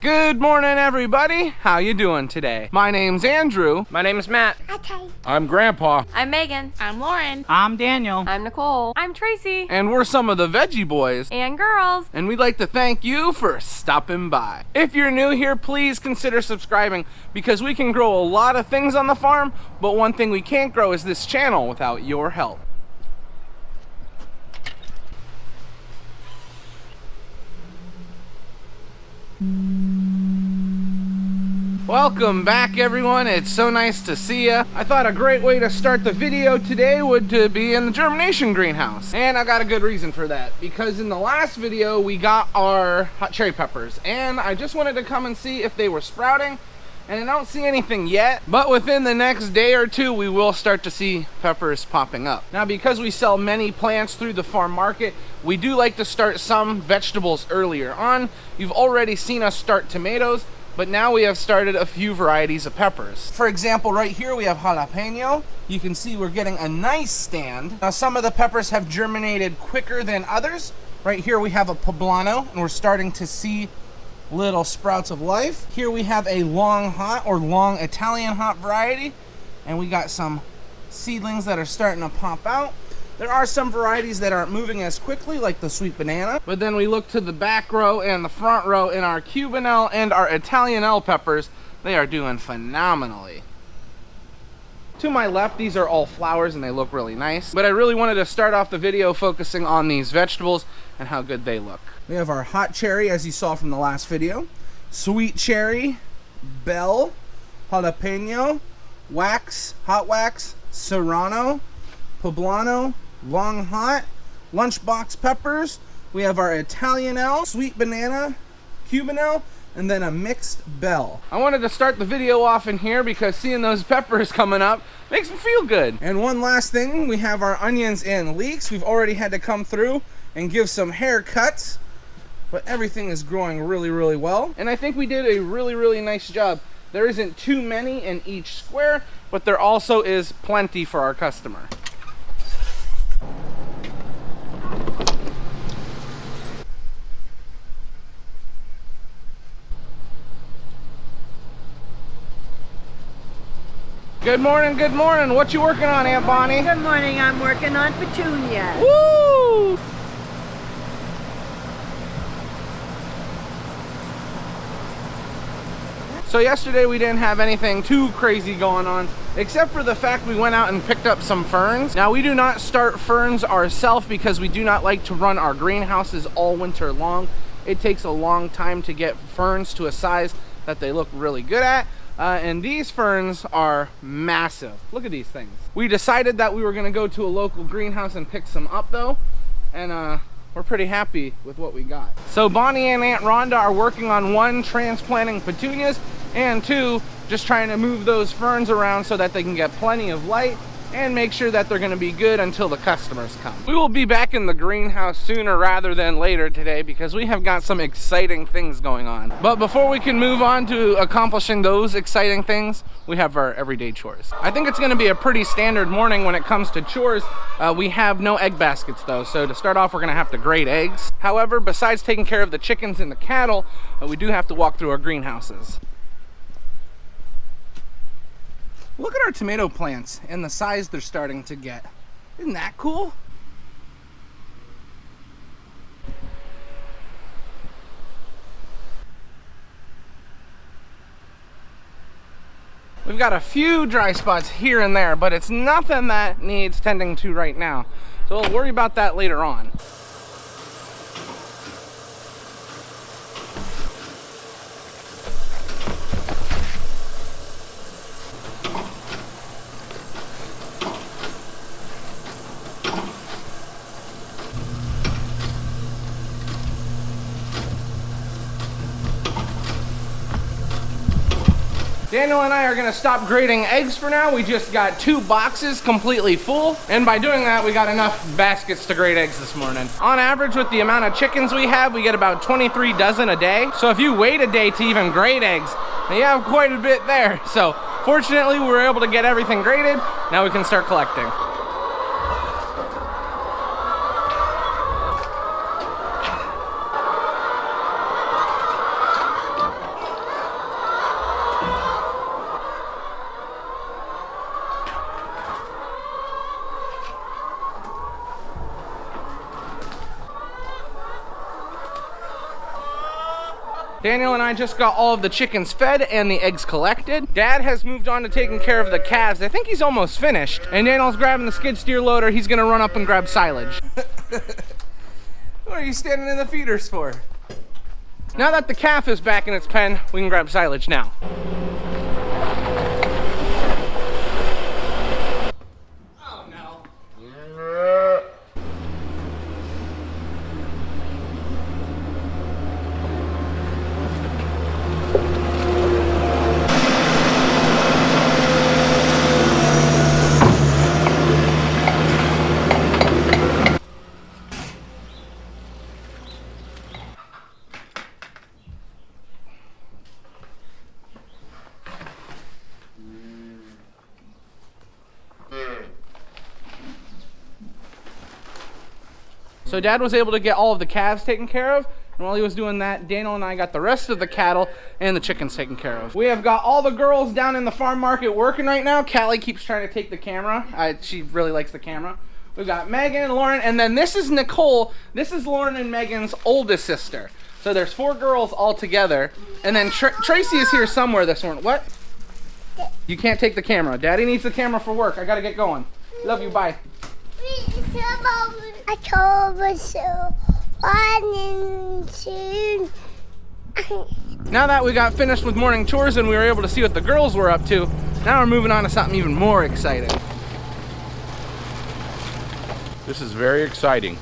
Good morning, everybody. How you doing today? My name's Andrew. My name is Matt. Okay. I'm Grandpa. I'm Megan. I'm Lauren. I'm Daniel. I'm Nicole. I'm Tracy. And we're some of the Veggie boys. And girls. And we'd like to thank you for stopping by. If you're new here, please consider subscribing because we can grow a lot of things on the farm, but one thing we can't grow is this channel without your help. Welcome back, everyone. It's so nice to see ya. I thought a great way to start the video today would be in the germination greenhouse. And I got a good reason for that, because in the last video we got our hot cherry peppers and I just wanted to come and see if they were sprouting, and I don't see anything yet, but within the next day or two we will start to see peppers popping up. Now, because we sell many plants through the farm market, we do like to start some vegetables earlier on. You've already seen us start tomatoes, but now we have started a few varieties of peppers. For example, right here we have jalapeno. You can see we're getting a nice stand. Now, some of the peppers have germinated quicker than others. Right here we have a poblano, and we're starting to see little sprouts of life. Here we have a long hot or long Italian hot variety, and we got some seedlings that are starting to pop out. There are some varieties that aren't moving as quickly, like the sweet banana. But then we look to the back row and the front row in our Cubanelle and our Italianelle peppers. They are doing phenomenally. To my left, these are all flowers and they look really nice. But I really wanted to start off the video focusing on these vegetables and how good they look. We have our hot cherry, as you saw from the last video, sweet cherry, bell, jalapeno, wax, hot wax, serrano, poblano, long hot, lunchbox peppers. We have our Italianelle, sweet banana, Cubanelle, and then a mixed bell. I wanted to start the video off in here because seeing those peppers coming up makes me feel good. And one last thing, we have our onions and leeks. We've already had to come through and give some haircuts, but everything is growing really, really well. And I think we did a really, really nice job. There isn't too many in each square, but there also is plenty for our customer. Good morning, good morning. What you working on, Aunt Bonnie? Good morning. I'm working on petunias. Woo! So yesterday we didn't have anything too crazy going on, except for the fact we went out and picked up some ferns. Now, we do not start ferns ourselves because we do not like to run our greenhouses all winter long. It takes a long time to get ferns to a size that they look really good at. And these ferns are massive. Look at these things. We decided that we were gonna go to a local greenhouse and pick some up though, and we're pretty happy with what we got. So Bonnie and Aunt Rhonda are working on one, transplanting petunias, and two, just trying to move those ferns around so that they can get plenty of light and make sure that they're gonna be good until the customers come. We will be back in the greenhouse sooner rather than later today because we have got some exciting things going on. But before we can move on to accomplishing those exciting things, we have our everyday chores. I think it's gonna be a pretty standard morning when it comes to chores. We have no egg baskets though, so to start off we're gonna have to grate eggs. However, besides taking care of the chickens and the cattle, we do have to walk through our greenhouses. Look at our tomato plants and the size they're starting to get. Isn't that cool? We've got a few dry spots here and there, but it's nothing that needs tending to right now. So we'll worry about that later on. Daniel and I are gonna stop grading eggs for now. We just got 2 boxes completely full. And by doing that, we got enough baskets to grade eggs this morning. On average, with the amount of chickens we have, we get about 23 dozen a day. So if you wait a day to even grade eggs, then you have quite a bit there. So fortunately, we were able to get everything graded. Now we can start collecting. Daniel and I just got all of the chickens fed and the eggs collected. Dad has moved on to taking care of the calves. I think he's almost finished. And Daniel's grabbing the skid steer loader. He's gonna run up and grab silage. What are you standing in the feeders for? Now that the calf is back in its pen, we can grab silage now. Oh no. So Dad was able to get all of the calves taken care of, and while he was doing that, Daniel and I got the rest of the cattle and the chickens taken care of. We have got all the girls down in the farm market working right now. Callie keeps trying to take the camera. She really likes the camera. We've got Megan, Lauren, and then this is Nicole. This is Lauren and Megan's oldest sister. So there's 4 girls all together, and then Tracy is here somewhere this morning. What? You can't take the camera. Daddy needs the camera for work. I gotta get going. Love you, bye. I told her so. Now that we got finished with morning chores and we were able to see what the girls were up to, now we're moving on to something even more exciting. This is very exciting.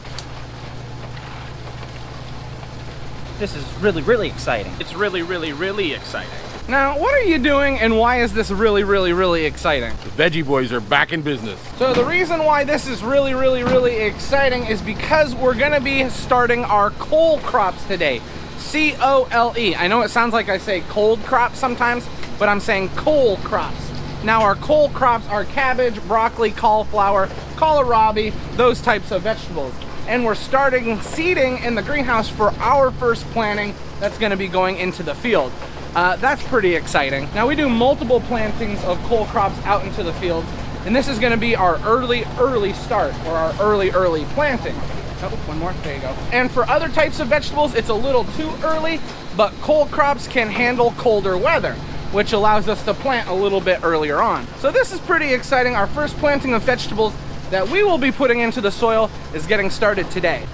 This is really exciting. It's really exciting. Now, what are you doing and why is this really exciting? The Veggie Boys are back in business. So the reason why this is really exciting is because we're gonna be starting our cole crops today. C-O-L-E. I know it sounds like I say cold crops sometimes, but I'm saying cole crops. Now our cole crops are cabbage, broccoli, cauliflower, kohlrabi, those types of vegetables. And we're starting seeding in the greenhouse for our first planting that's gonna be going into the field. That's pretty exciting. Now we do multiple plantings of cole crops out into the fields, and this is gonna be our early start, or our early planting. Oh, one more, there you go. And for other types of vegetables, it's a little too early, but cole crops can handle colder weather, which allows us to plant a little bit earlier on. So this is pretty exciting. Our first planting of vegetables that we will be putting into the soil is getting started today.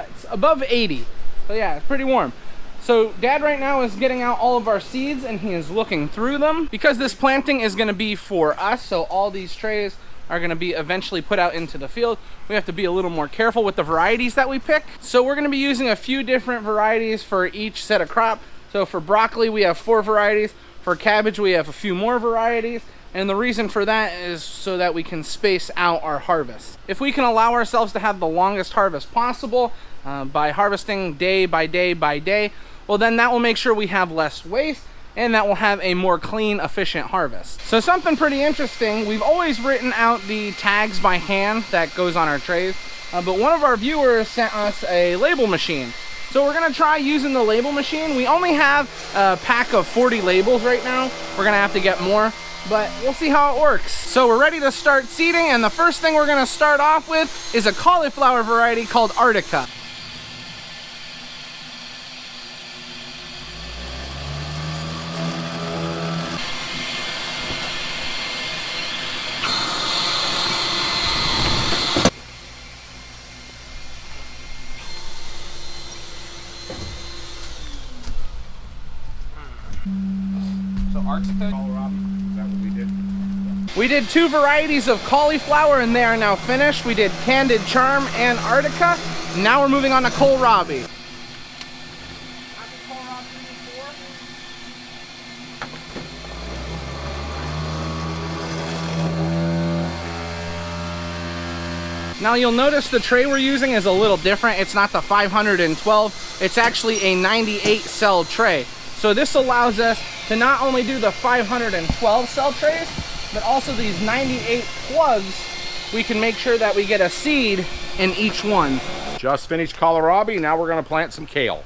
It's above 80, so yeah, it's pretty warm. So Dad right now is getting out all of our seeds and he is looking through them. Because this planting is gonna be for us, so all these trays are gonna be eventually put out into the field, we have to be a little more careful with the varieties that we pick. So we're gonna be using a few different varieties for each set of crop. So for broccoli, we have 4 varieties. For cabbage, we have a few more varieties. And the reason for that is so that we can space out our harvest. If we can allow ourselves to have the longest harvest possible by harvesting day by day, well then that will make sure we have less waste and that will have a more clean, efficient harvest. So something pretty interesting, we've always written out the tags by hand that goes on our trays, but one of our viewers sent us a label machine. So we're gonna try using the label machine. We only have a pack of 40 labels right now. We're gonna have to get more, but we'll see how it works. So we're ready to start seeding, and the first thing we're gonna start off with is a cauliflower variety called Artica. So Artica, kohlrabi, is that what we did? We did 2 varieties of cauliflower and they are now finished. We did Candid Charm and Artica. Now we're moving on to kohlrabi. Now you'll notice the tray we're using is a little different. It's not the 512, it's actually a 98 cell tray. So this allows us to not only do the 512 cell trays, but also these 98 plugs. We can make sure that we get a seed in each one. Just finished kohlrabi, now we're gonna plant some kale.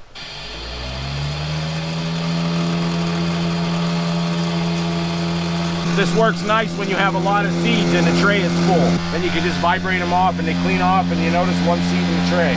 This works nice when you have a lot of seeds and the tray is full. Then you can just vibrate them off and they clean off and you notice one seed in the tray.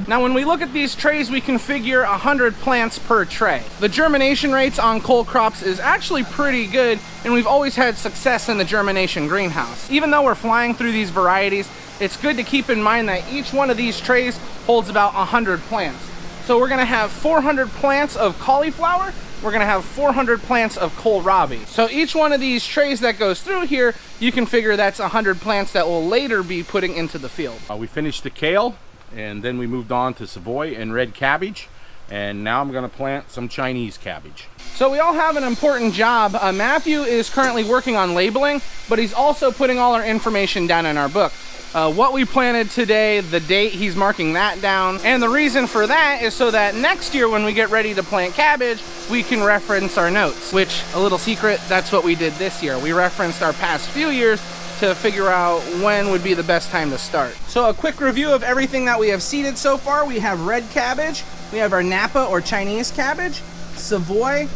Now when we look at these trays, we can figure 100 plants per tray. The germination rates on cole crops is actually pretty good, and we've always had success in the germination greenhouse. Even though we're flying through these varieties, it's good to keep in mind that each one of these trays holds about 100 plants. So we're gonna have 400 plants of cauliflower, we're gonna have 400 plants of kohlrabi. So each one of these trays that goes through here, you can figure that's 100 plants that we'll later be putting into the field. We finished the kale, and then we moved on to savoy and red cabbage, and now I'm gonna plant some Chinese cabbage. So we all have an important job. Matthew is currently working on labeling, but he's also putting all our information down in our book. What we planted today, the date, he's marking that down. And the reason for that is so that next year when we get ready to plant cabbage, we can reference our notes, which, a little secret, that's what we did this year. We referenced our past few years to figure out when would be the best time to start. So a quick review of everything that we have seeded so far. We have red cabbage, we have our Napa or Chinese cabbage, savoy,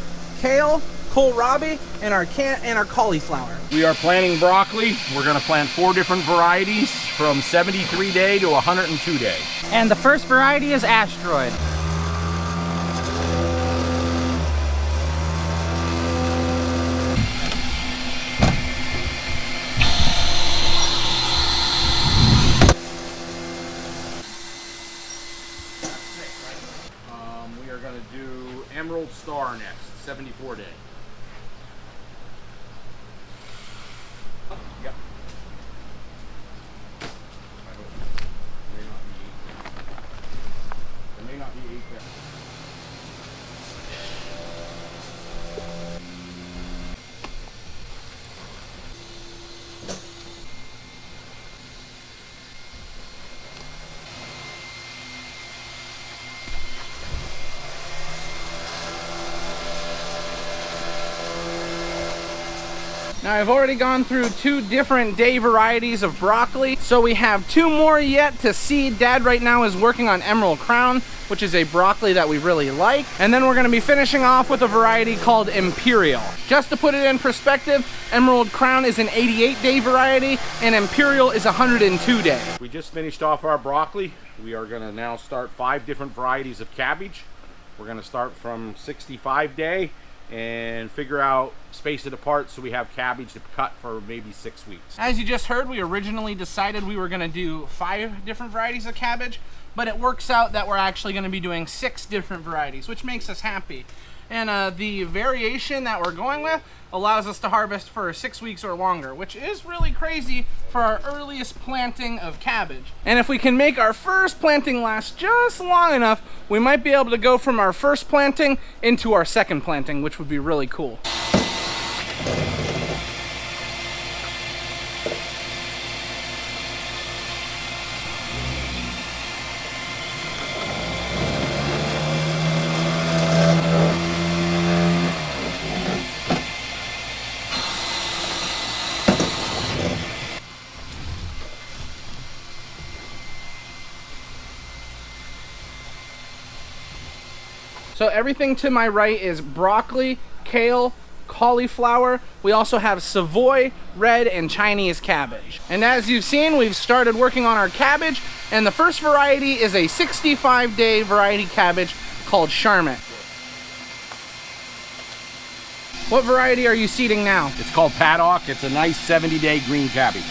kale, kohlrabi, and our cauliflower. We are planting broccoli. We're gonna plant 4 different varieties from 73 day to 102 day. And the first variety is asteroid. We are gonna do Emerald Star next, 74 day. Yep. I hope. There may not be 8 there. Now I've already gone through 2 different day varieties of broccoli, so we have 2 more yet to seed. Dad right now is working on Emerald Crown, which is a broccoli that we really like. And then we're gonna be finishing off with a variety called Imperial. Just to put it in perspective, Emerald Crown is an 88-day variety and Imperial is 102-day. We just finished off our broccoli. We are gonna now start 5 different varieties of cabbage. We're gonna start from 65 day and figure out, space it apart so we have cabbage to cut for maybe 6 weeks. As you just heard, we originally decided we were gonna do 5 different varieties of cabbage, but it works out that we're actually gonna be doing 6 different varieties, which makes us happy. And the variation that we're going with allows us to harvest for 6 weeks or longer, which is really crazy for our earliest planting of cabbage. And if we can make our first planting last just long enough, we might be able to go from our first planting into our second planting, which would be really cool. So everything to my right is broccoli, kale, cauliflower. We also have savoy, red, and Chinese cabbage. And as you've seen, we've started working on our cabbage, and the first variety is a 65-day variety cabbage called Charlotte. What variety are you seeding now? It's called Paddock. It's a nice 70-day green cabbage.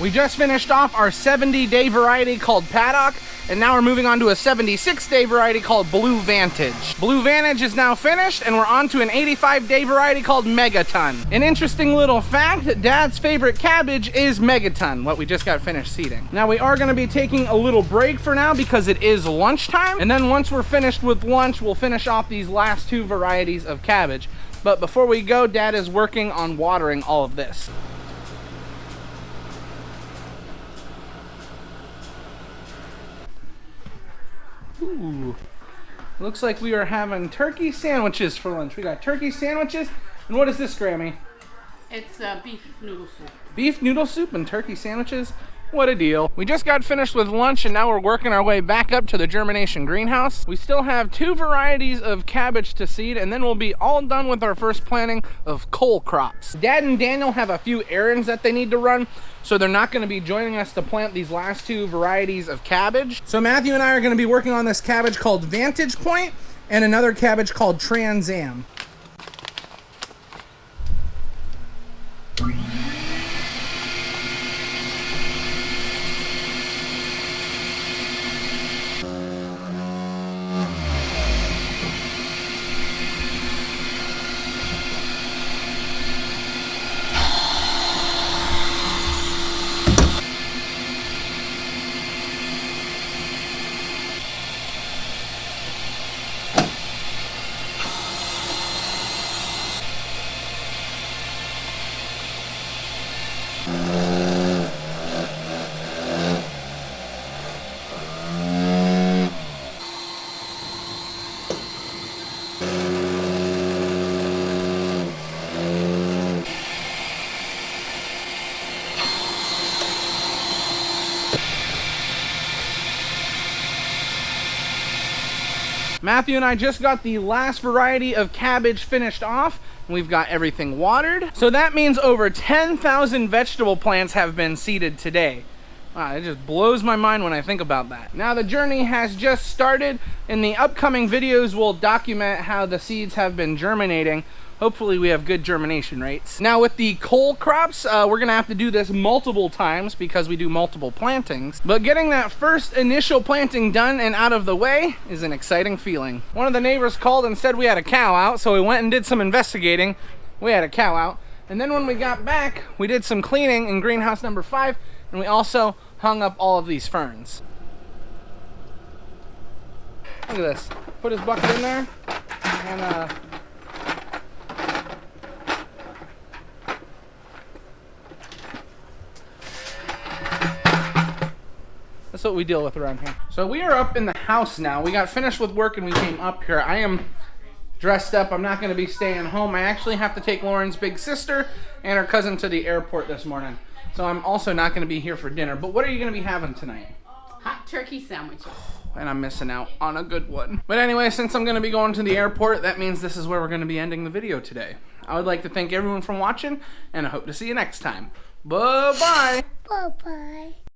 We just finished off our 70-day variety called Paddock, and now we're moving on to a 76-day variety called Blue Vantage. Blue Vantage is now finished, and we're on to an 85-day variety called Megaton. An interesting little fact, Dad's favorite cabbage is Megaton, what we just got finished seeding. Now we are gonna be taking a little break for now because it is lunchtime, and then once we're finished with lunch, we'll finish off these last two varieties of cabbage. But before we go, Dad is working on watering all of this. Ooh, looks like we are having turkey sandwiches for lunch. We got turkey sandwiches, and what is this, Grammy? It's beef noodle soup. Beef noodle soup and turkey sandwiches? What a deal. We just got finished with lunch and now we're working our way back up to the germination greenhouse. We still have two varieties of cabbage to seed, and then we'll be all done with our first planting of cole crops. Dad and Daniel have a few errands that they need to run, so they're not going to be joining us to plant these last two varieties of cabbage. So Matthew and I are going to be working on this cabbage called Vantage Point and another cabbage called Trans Am. Matthew and I just got the last variety of cabbage finished off. We've got everything watered. So that means over 10,000 vegetable plants have been seeded today. Wow, it just blows my mind when I think about that. Now the journey has just started. In the upcoming videos, we'll document how the seeds have been germinating. Hopefully we have good germination rates. Now with the cole crops, we're gonna have to do this multiple times because we do multiple plantings. But getting that first initial planting done and out of the way is an exciting feeling. One of the neighbors called and said we had a cow out, so we went and did some investigating. We had a cow out. And then when we got back, we did some cleaning in greenhouse number 5, and we also hung up all of these ferns. Look at this. Put his bucket in there, and that's what we deal with around here. So we are up in the house now. We got finished with work and we came up here. I am dressed up. I'm not gonna be staying home. I actually have to take Lauren's big sister and her cousin to the airport this morning. So I'm also not gonna be here for dinner. But what are you gonna be having tonight? Hot turkey sandwiches. And I'm missing out on a good one. But anyway, since I'm gonna be going to the airport, that means this is where we're gonna be ending the video today. I would like to thank everyone for watching, and I hope to see you next time. Bye-bye. Bye-bye.